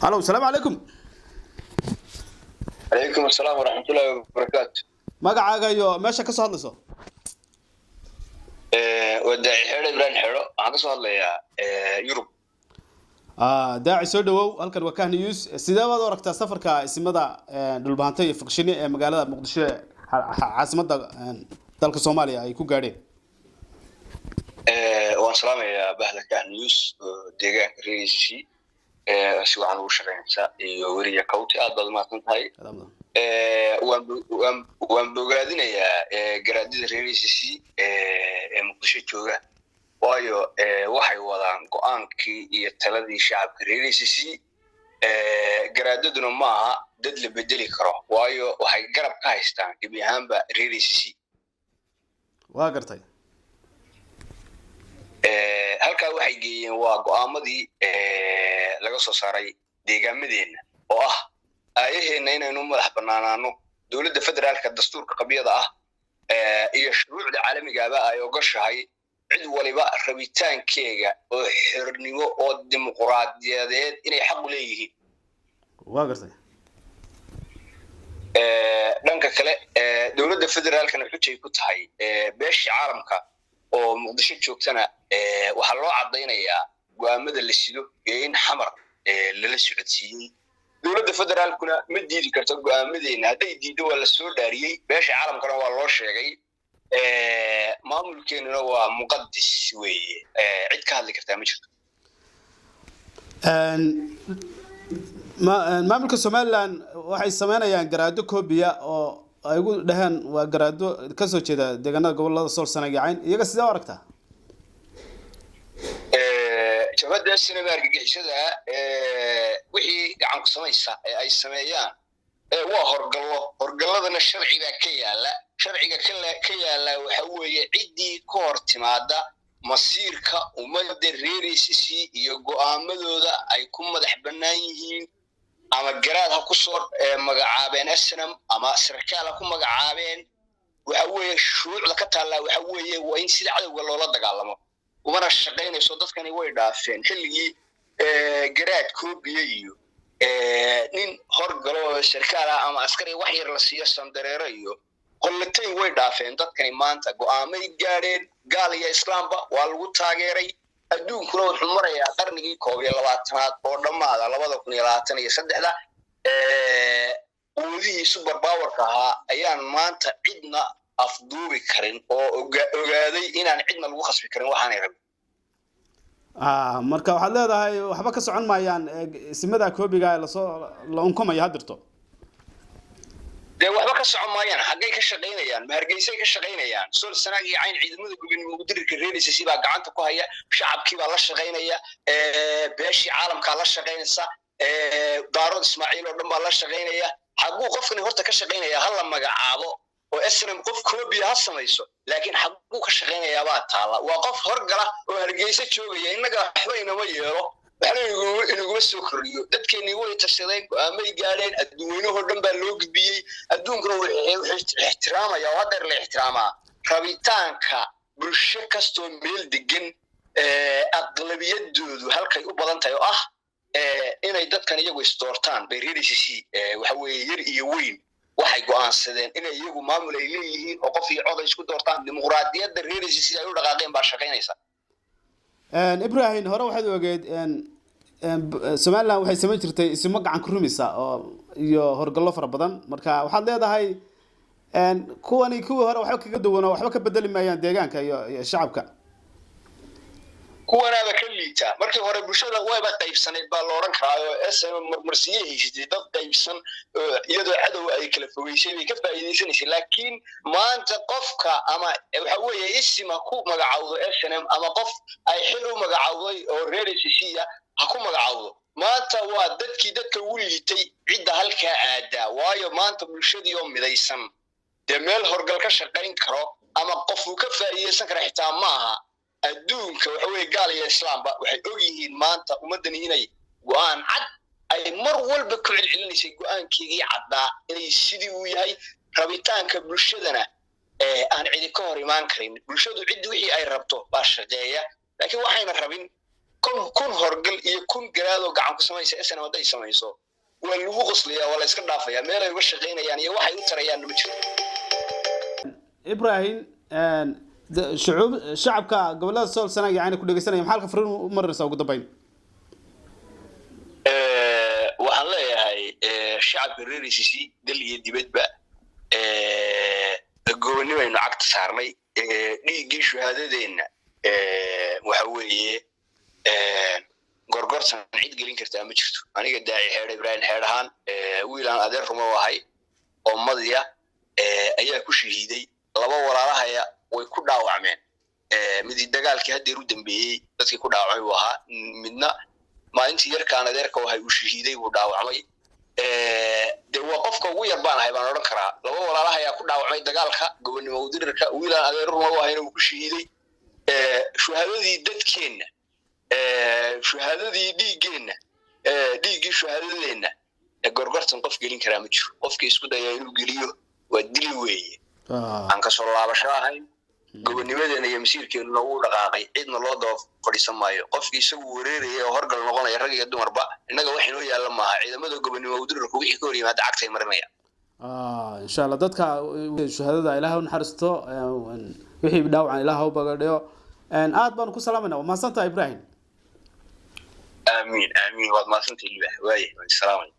الو السلام عليكم. عليكم السلام ورحمة الله وبركاته. magacaaga iyo meesha ka soo hadlayso. وداعي حيرو إبراهيم حيرو waxaan ka soo hadlayaa Yurub. daaci soo dhawow halkan waa Kah News. Sidee baad u aragtaa safarka ismada dhulbaanta iyo Fiqshini ee magaalada Muqdisho caasimadda dalka Soomaaliya ay ku gaadheen? waan salaamayaa bahda Kah News deegaanka reerishi si waxaan ugu shaqeynaysaa iyo wariye Kawti aad baad mahadsan tahay. waan bogaadinayaa garaadida reerishi ee Muqdisho jooga waayo waxay wadaan go'aankii iyo taladii shacabka reerishi garaadaduna maaha dad la bedeli karo waayo waxay garab ka haystaan gebi ahaanba reerishi. waa gartay halka waxay geeyeen waa go'aamadii laga soo saaray deegaamadeena oo ah ayaheena inaynu madax banaanaano dawladda federaalka dastuurka qabiyada ah iyo shuruucda caalamiga ah ay ogashahay cid waliba rabitaankeega oo xirnimo oo dimuqraadiyadeed inay xaq u leeyihiin. waa gartay dhanka kale dawladda federaalkana xujay ku tahay beeshii caalamka oo Muqdisho joogtana waxa loo cadeynayaa go'aamada la sido in xamar lala socodsiiyay dawladda federaalkuna ma diidi karto go'aamadeena haday diido waa la soo dhaariyay beesha caalamkana waa loo sheegay maamulkeena waa muqaddis weeye cid ka hadli kartaa ma jirto. maamulka Somaliland waxay sameynayaan garaado koobiya oo ay ugu dhahan waa garaado ka soo jeeda deegaanada gobolada Sool Sanaag Cayn iyaga sidoo aragtaa jabada Senegal gixisada wixii gacan ku sameeysa ay sameeyaan waa horgaladana sharciga ka yaala waxa weeye cidii ka hor timaada masiirka ummadda reerishi iyo go'aamadooda ay ku madax banaan yihiin ama garaad ha ku soo magacaabeen asnam ama sarkaal ha ku magacaabeen waxa weeye shuruucda ka taala waxa weeye waa in sida cadawga loola dagaalamo umana shaqeynayso dadkani way dhaafeen xilligii garaad koobiye iyo nin horgalo sarkaal ama askari wax yar la siiyo sandareero iyo qollatay way dhaafeen dadkani maanta go'aamay gaadheen gaal iyo islaamba waa lagu taageeray adduunkuna wuxuu marayaa qarnigii 21aad oo dhamaada 2023 wadihii super powerka ahaa ayaan maanta cidna afduubi karin oo ogaaday inaan cidna lagu khasbi karin waxaan rabay. marka waxaad leedahay waxba ka socon maayaan ismada koobiga la unkumay hadirto de waxba ka socon maayaan xagay ka shaqeynayaan mahargeysay ka shaqeynayaan Sool Sanaag Cayn ciidamada gobonimo ugu dirka reerishi baa gacanta ku haya shacabkii baa la shaqeynaya beeshii caalamka la shaqeynaysa Daarood Ismaaciil oo dhan baa la shaqeynaya xaguu qofkani horta ka shaqeynaya hal la magacaabo oo SNM qof koobiya ha samayso laakiin xaguu ka shaqeynaya baa taala waa qof horgala oo hargeysa joogaya inaga waxba inama yeelo inagu soo kordhiyo dadkeenii way tashadeen go'aamay gaadheen adduunweynaha dhan baa loo gudbiyay adduunkuna wuxuu ixtiraamaya oo hadda la ixtiraamaa rabitaanka bulsho kastoo meel degan aqlabiyadoodu halkay u badan tahay oo ah inay dadkan iyagu isdoortaan bay reerishi waxa weeye yar iyo weyn waxay go'aansadeen inay iyagu maamul ay leeyihiin oo qof iyo cod ay isku doortaan dimuqraadiyadda reerishi ay u dhaqaaqeen baa shaqeynaysa. Ibrahim hore waxaad ogeed Somaliland waxay sameyn jirtay isma gacan ku rumisa oo iyo horgallo fara badan marka waxaad leedahay kuwani hore waxba kaga duwan oo waxba ka bedeli maayaan deegaanka iyo shacabka kuwanaaba ka liita markii hore bulshada wayba qaybsaneed baa loo oran karaa SM marsiyeeyay dad qaybsan iyadoo cadow ay kala fogeysay bay ka faa'iideysanaysaa laakiin maanta qofka ama waxa weeye isma ku magacaawdo SNM ama qof ay xil u magacaawday oo reerishi ha ku magacaawdo maanta waa dadka ugu liitay cidda halka aada waayo maanta bulshadii oo midaysan de meel horgal ka shaqeyn karo ama qof uu ka faa'iideysan karo xitaa maaha adduunka waxa weeye gaal iyo islaamba waxay og yihiin maanta ummadani inay go'aan cad ay mar walba ku celcelinayso go'aankeedii caddaa inay sidii uu yahay rabitaanka bulshadana aan cidi ka hor imaan karin bulshadu cid wixii ay rabto baa shaqeeya laakiin waxayna rabin kun horgal iyo kun garaado gacan ku samaysa isna waday samayso waa lagu qosliyaa wala iska dhaafaya meel ay uga shaqeynayaan iyo waxay u tarayaan ma jiro ibrahim shacabka gobolada Sool Sanaag yaani ku dhageysanaya maxalka fariin u maraysa ugu dambeyn waxaan leeyahay shacabka reer ICC dal iyo dibadba gobolnimo aynu cagta saarnay dhiigii shahaadadeena waxa weeye gorgorsan cid gelin kartaa ma jirto aniga daaci xeer Ibrahim xeerahan wiilaan adeer rumo wahay oo madiya ayaa ku shahiiday laba walaalahaya way ku dhaawacmeen mid dagaalkii hadeer u dambeeyay dadkii ku dhaawacay waxa midna maalintii yarkaan adeerka wahay u shahiiday uu dhaawacmay de waa qofka ugu yar baan ahay baan oran karaa laba walaalahaya ku dhaawacmay dagaalka gobolnimo udirka wiilaan adeer rumo wahay inuu ku shahiiday shuhaadadii dadkeena shuhaadadii dhiigeena dhiigii shuhaadadeena gorgortan qof gelin karaa ma jiro qofkii isku daya inuu geliyo waa dili weeye aan ka soo laabasho ahayn gobonimadeena iyo masiirkeena uu dhaqaaqay cidna loo daba fadhiisan maayo qofkii isagu wareeraya oo horgal noqonaya rag iyo dumarba inaga wax inoo yaala maaha ciidamada gobonimo udirku wixii ka hor yimaada cagtay marinaya insha Allah dadka shuhaadada Ilaahay u naxariisto wixii dhaawacan Ilaahay u bagadhiyo aad baan ku salaamayna ma santa Ibrahim آمين آمين وما سنتي اللي بحواي السلام عليكم